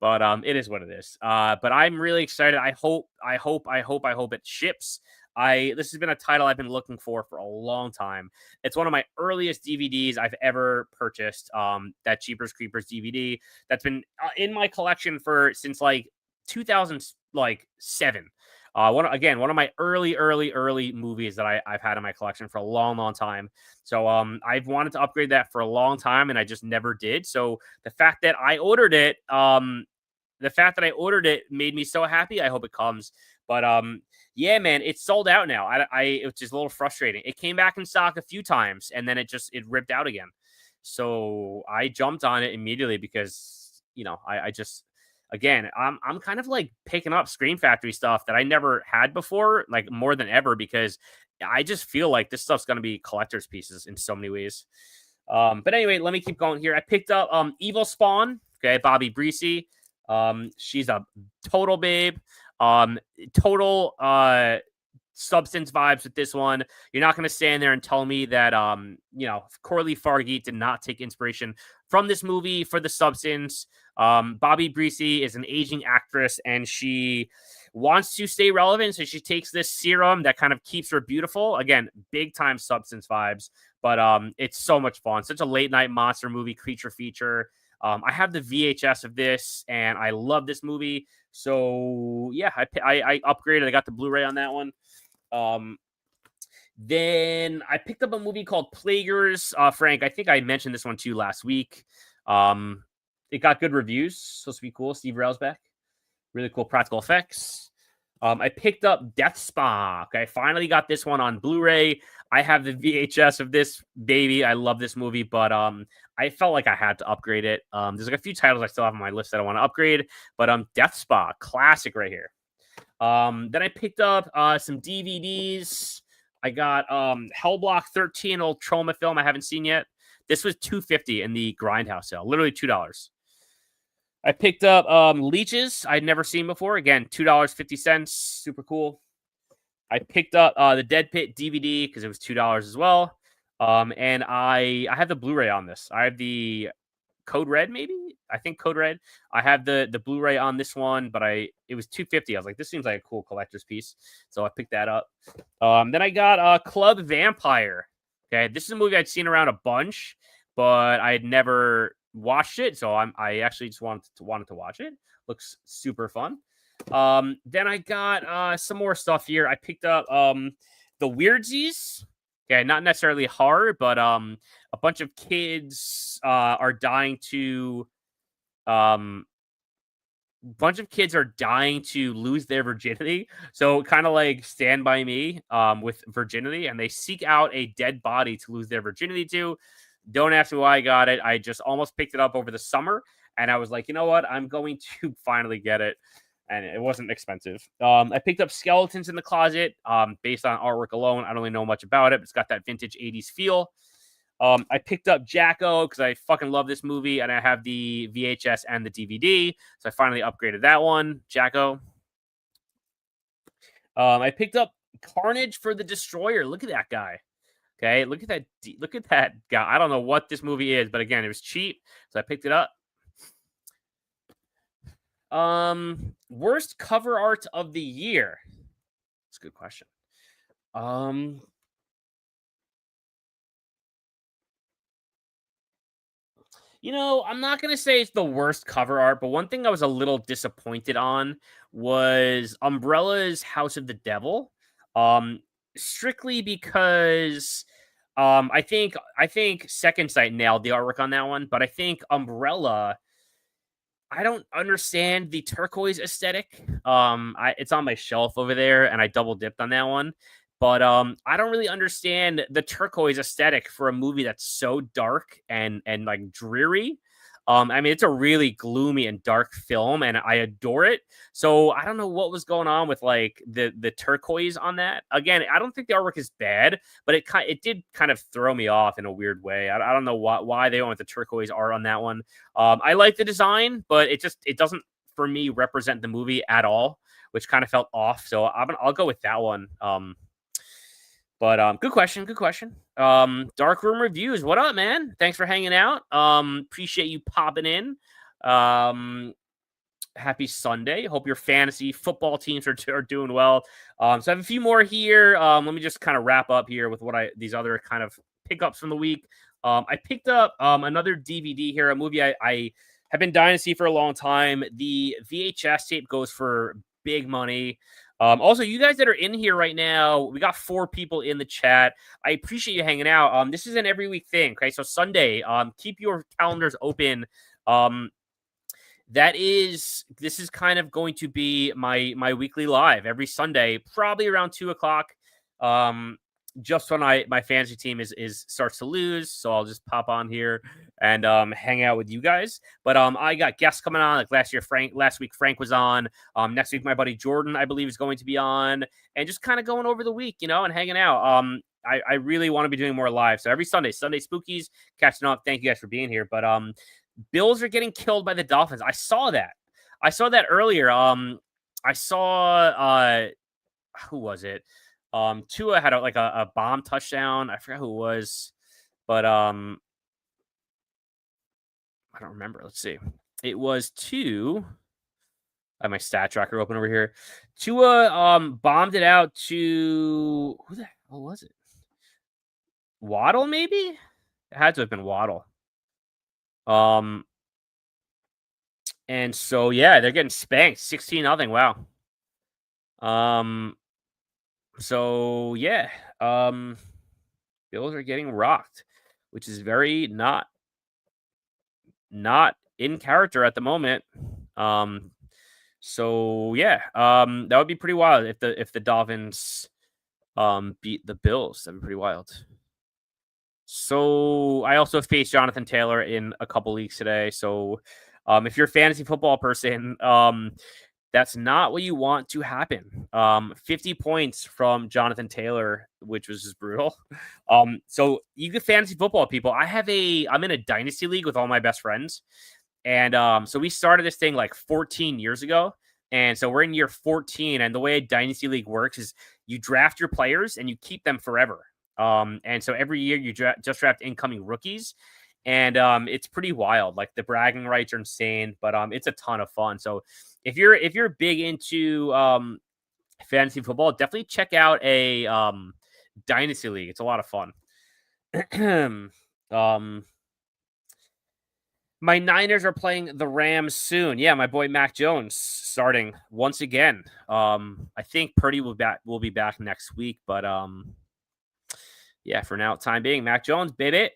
[SPEAKER 1] but it is what it is. But I'm really excited. I hope it ships. This has been a title I've been looking for a long time. It's one of my earliest DVDs I've ever purchased. That Jeepers Creepers DVD that's been in my collection since like 2007. One of my early movies that I've had in my collection for a long time. So I've wanted to upgrade that for a long time and I just never did. So the fact that I ordered it, made me so happy. I hope it comes. But yeah, man, it's sold out now. It's just a little frustrating. It came back in stock a few times and then it ripped out again. So I jumped on it immediately because I just, again, I'm kind of like picking up Scream Factory stuff that I never had before, like more than ever, because I just feel like this stuff's gonna be collector's pieces in so many ways. But anyway, let me keep going here. I picked up Evil Spawn. Okay, Bobby Breesy. She's a total babe. Total substance vibes with this one. You're not going to stand there and tell me that Corley Fargate did not take inspiration from this movie for the substance. Bobby Breesy is an aging actress and she wants to stay relevant, so she takes this serum that kind of keeps her beautiful. Again, big time substance vibes, but it's so much fun. Such a late night monster movie, creature feature. I have the VHS of this and I love this movie. So yeah, I upgraded. I got the Blu-ray on that one. Then I picked up a movie called Plaguers. Frank, I think I mentioned this one to you last week. It got good reviews. Supposed to be cool. Steve Railsback. Really cool practical effects. I picked up Death Spa. Okay, I finally got this one on Blu-ray. I have the VHS of this baby. I love this movie, but I felt like I had to upgrade it. There's like a few titles I still have on my list that I want to upgrade, but Death Spa, classic right here. Then I picked up some DVDs. I got Hellblock 13, old trauma film I haven't seen yet. This was $2.50 in the Grindhouse sale, literally $2. I picked up Leeches I'd never seen before. Again, $2.50, super cool. I picked up the Dead Pit DVD because it was $2 as well. And I have the Blu-ray on this. I have the Code Red, maybe? I think Code Red. I have the Blu-ray on this one, but it was $2.50. I was like, this seems like a cool collector's piece. So I picked that up. Then I got Club Vampire. Okay, this is a movie I'd seen around a bunch, but I had never watched it. So I actually just wanted to watch it. Looks super fun. Then I got some more stuff here. I picked up the Weirdsies. Okay, not necessarily horror, but a bunch of kids are dying to lose their virginity. So kind of like Stand By Me with virginity, and they seek out a dead body to lose their virginity to. Don't ask me why I got it. I just almost picked it up over the summer, and I was like, you know what? I'm going to finally get it. And it wasn't expensive. I picked up Skeletons in the Closet based on artwork alone. I don't really know much about it, but it's got that vintage 80s feel. I picked up Jacko because I fucking love this movie, and I have the VHS and the DVD, so I finally upgraded that one. Jacko. I picked up Carnage for the Destroyer. Look at that guy. Okay, look at that guy. I don't know what this movie is, but again, it was cheap, so I picked it up. Worst cover art of the year. That's a good question. Um, I'm not gonna say it's the worst cover art, but one thing I was a little disappointed on was Umbrella's House of the Devil. Um, Strictly because I think Second Sight nailed the artwork on that one, but I think Umbrella, I don't understand the turquoise aesthetic. It's on my shelf over there, and I double dipped on that one. But I don't really understand the turquoise aesthetic for a movie that's so dark and like dreary. I mean, it's a really gloomy and dark film, and I adore it. So I don't know what was going on with like the turquoise on that. Again, I don't think the artwork is bad, but it did kind of throw me off in a weird way. I don't know why they went with the turquoise art on that one. I like the design, but it doesn't for me represent the movie at all, which kind of felt off. So I'll go with that one. But good question, good question. Dark Room Reviews, what up, man? Thanks for hanging out. Appreciate you popping in. Happy Sunday. Hope your fantasy football teams are doing well. So I have a few more here. Let me just kind of wrap up here with these other kind of pickups from the week. I picked up another DVD here, a movie I have been dying to see for a long time. The VHS tape goes for big money. Also, you guys that are in here right now, we got 4 people in the chat. I appreciate you hanging out. This is an every week thing. Okay, so Sunday, keep your calendars open. This is kind of going to be my weekly live every Sunday, probably around 2:00. Just when my fantasy team is starts to lose, so I'll just pop on here and hang out with you guys. But I got guests coming on. Like last week Frank was on. Next week my buddy Jordan, I believe, is going to be on, and just kind of going over the week, and hanging out. I really want to be doing more live. So every Sunday Spookies, catching up. Thank you guys for being here. But Bills are getting killed by the Dolphins. I saw that earlier. I saw who was it? Tua had a bomb touchdown. I forgot who it was, but I don't remember. Let's see. It was to I have my stat tracker open over here. Tua bombed it out to who the hell was it? Waddle, maybe? It had to have been Waddle. And so yeah, they're getting spanked 16-0. Wow. So yeah, Bills are getting rocked, which is very not in character at the moment. So yeah, that would be pretty wild if the Dolphins beat the Bills. That'd be pretty wild. So I also faced Jonathan Taylor in a couple leagues today. So if you're a fantasy football person, that's not what you want to happen. 50 points from Jonathan Taylor, which was just brutal. So you get fantasy football people. I'm in a dynasty league with all my best friends. And so we started this thing like 14 years ago. And so we're in year 14. And the way a dynasty league works is you draft your players and you keep them forever. And so every year you just draft incoming rookies. And it's pretty wild. Like the bragging rights are insane, but it's a ton of fun. So if you're big into fantasy football, definitely check out a dynasty league. It's a lot of fun. My Niners are playing the Rams soon. Yeah, my boy Mac Jones starting once again. I think Purdy will be back next week, but yeah, for now, time being, Mac Jones, baby.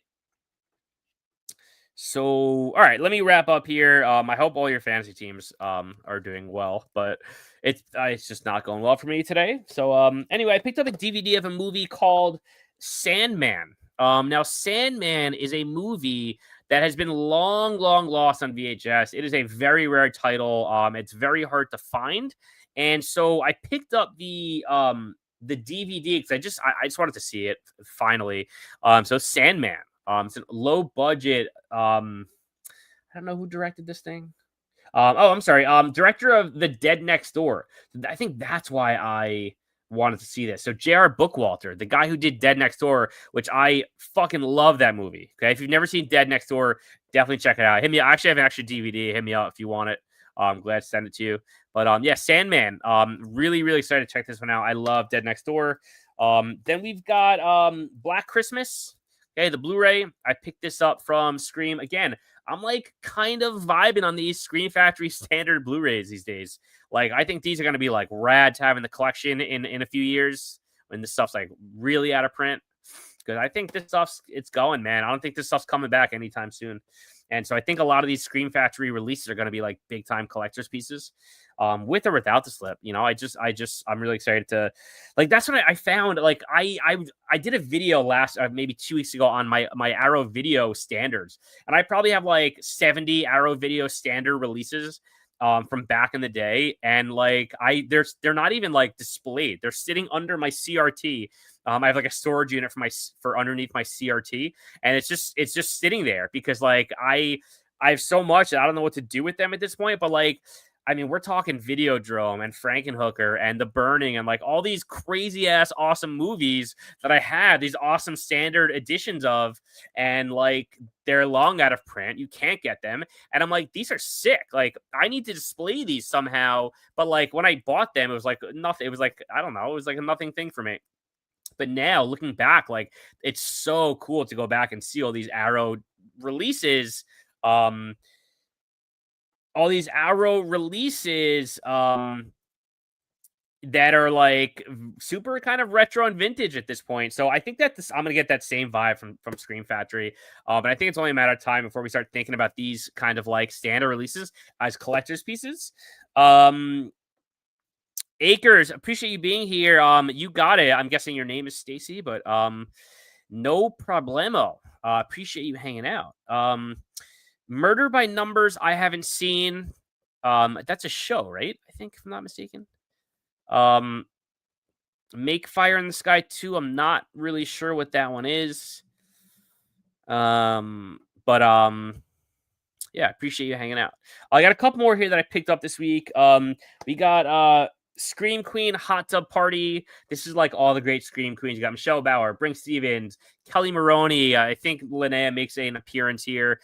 [SPEAKER 1] So, all right, let me wrap up here. I hope all your fantasy teams are doing well, but it's just not going well for me today. So, anyway, I picked up a DVD of a movie called Sandman. Now, Sandman is a movie that has been long lost on VHS. It is a very rare title. It's very hard to find, and so I picked up the DVD because I just wanted to see it finally. So Sandman. It's a low budget. I don't know who directed this thing. I'm sorry. Director of The Dead Next Door. I think that's why I wanted to see this. So J.R. Bookwalter, the guy who did Dead Next Door, which I fucking love that movie. Okay, if you've never seen Dead Next Door, definitely check it out. Hit me. I actually have an extra DVD. Hit me up if you want it. I'm glad to send it to you. But yeah, Sandman. Really, really excited to check this one out. I love Dead Next Door. Then we've got Black Christmas. Okay, the Blu-ray. I picked this up from Scream. Again, I'm like kind of vibing on these Scream Factory standard Blu-rays these days. Like, I think these are gonna be like rad to have in the collection in a few years when this stuff's like really out of print. Because I think this stuff's it's going, man. I don't think this stuff's coming back anytime soon. And so I think a lot of these Scream Factory releases are going to be like big time collector's pieces, with or without the slip. You know, I'm really excited to, like, that's what I found. Like, I did a video last, maybe 2 weeks ago on my Arrow Video standards, and I probably have like 70 Arrow Video standard releases from back in the day, and like they're not even like displayed. They're sitting under my CRT. I have like a storage unit for underneath my CRT, and it's just sitting there because like I have so much that I don't know what to do with them at this point. But like, I mean, we're talking Videodrome and Frankenhooker and The Burning and like all these crazy ass awesome movies that I had these awesome standard editions of, and like they're long out of print. You can't get them, and I'm like, these are sick. Like, I need to display these somehow. But like when I bought them, it was like nothing. It was like, I don't know. It was like a nothing thing for me. But now looking back, like, it's so cool to go back and see all these Arrow releases. All these Arrow releases that are like super kind of retro and vintage at this point. So I think that I'm gonna get that same vibe from Scream Factory. But I think it's only a matter of time before we start thinking about these kind of like standard releases as collector's pieces. Acres, appreciate you being here. You got it. I'm guessing your name is Stacy, but no problemo. Appreciate you hanging out. Murder by Numbers, I haven't seen. That's a show, right? I think, if I'm not mistaken. Make Fire in the Sky 2, I'm not really sure what that one is. But yeah, appreciate you hanging out. I got a couple more here that I picked up this week. We got Scream Queen Hot Tub Party. This is like all the great Scream Queens. You got Michelle Bauer, Brink Stevens, Kelly Maroney. I think Linnea makes an appearance here.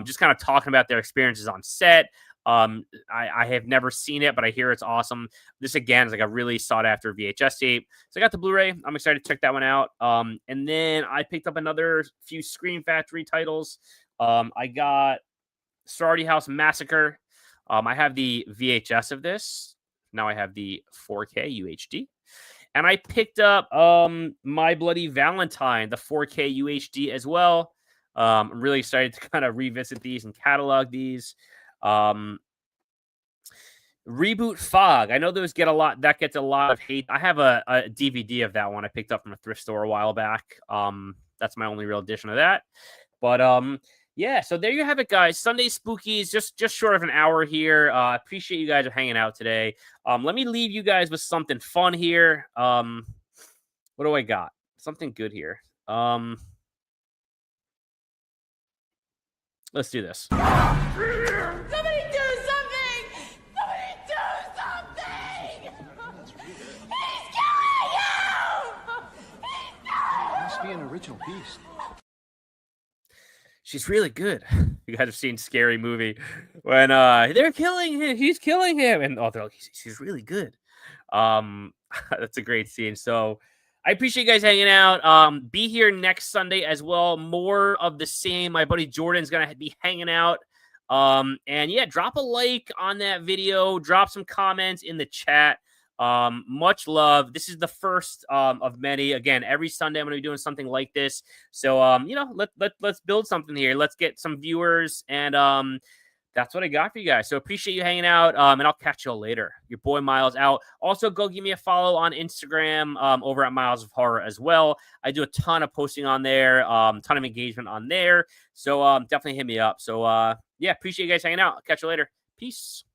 [SPEAKER 1] Just kind of talking about their experiences on set. I have never seen it, but I hear it's awesome. This again is like a really sought after VHS tape. So I got the Blu-ray. I'm excited to check that one out. And then I picked up another few Scream Factory titles. I got Sorority House Massacre. I have the VHS of this. Now I have the 4K UHD. And I picked up My Bloody Valentine, the 4K UHD as well. I'm really excited to kind of revisit these and catalog these. Reboot Fog. I know those gets a lot of hate. I have a DVD of that one I picked up from a thrift store a while back. That's my only real edition of that. But yeah, so there you have it, guys. Sunday Spookies, just short of an hour here. Appreciate you guys are hanging out today. Let me leave you guys with something fun here. What do I got? Something good here. Let's do this.
[SPEAKER 3] Somebody do something! Somebody do something! He's killing you! He's killing you!
[SPEAKER 2] Must be an original piece.
[SPEAKER 1] She's really good. You guys have seen Scary Movie when they're killing him, he's killing him, and they're like, she's really good. That's a great scene. So I appreciate you guys hanging out. Be here next Sunday as well. More of the same. My buddy Jordan's gonna be hanging out. And yeah, drop a like on that video. Drop some comments in the chat. Much love. This is the first of many. Again, every Sunday I'm going to be doing something like this. So you know, let's build something here. Let's get some viewers, and that's what I got for you guys. So appreciate you hanging out. And I'll catch you all later. Your boy Miles out. Also, go give me a follow on Instagram over at Miles of Horror as well. I do a ton of posting on there, ton of engagement on there. So definitely hit me up. So yeah, appreciate you guys hanging out. I'll catch you later. Peace.